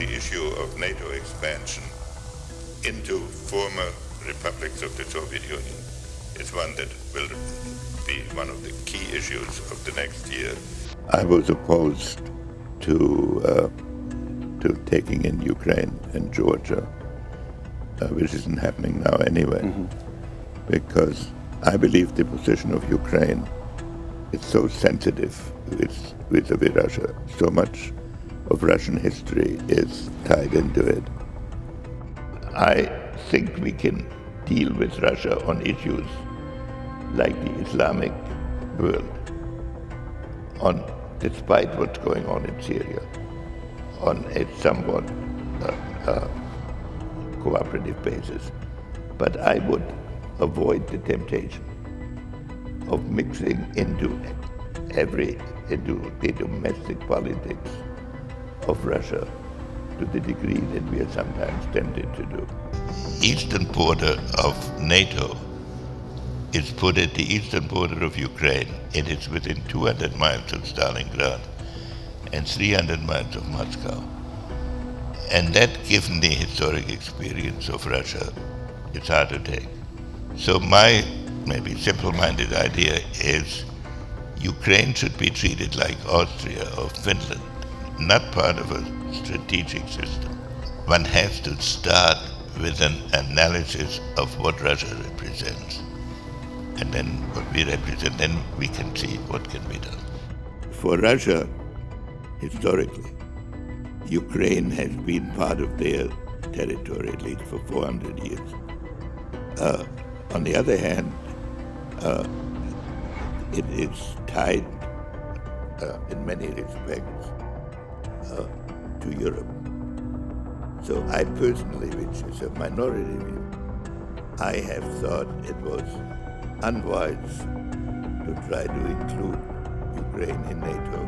the issue of NATO expansion into former republics of the Soviet Union is one that will be one of the key issues of the next year. I was opposed to taking in Ukraine and Georgia, which isn't happening now anyway, because I believe the position of Ukraine is so sensitive vis-a-vis Russia. So much of Russian history is tied into it. I think we can deal with Russia on issues like the Islamic world, despite what's going on in Syria, on a somewhat cooperative basis. But I would avoid the temptation of mixing into the domestic politics of Russia to the degree that we are sometimes tempted to do. Eastern border of NATO is put at the eastern border of Ukraine. It is within 200 miles of Stalingrad and 300 miles of Moscow. And that, given the historic experience of Russia, is hard to take. So my maybe simple-minded idea is Ukraine should be treated like Austria or Finland, not part of a strategic system. One has to start with an analysis of what Russia represents. And then what we represent, then we can see what can be done. For Russia, historically, Ukraine has been part of their territory at least for 400 years. On the other hand, it is tied in many respects to Europe. So I personally, which is a minority view, I have thought it was unwise to try to include Ukraine in NATO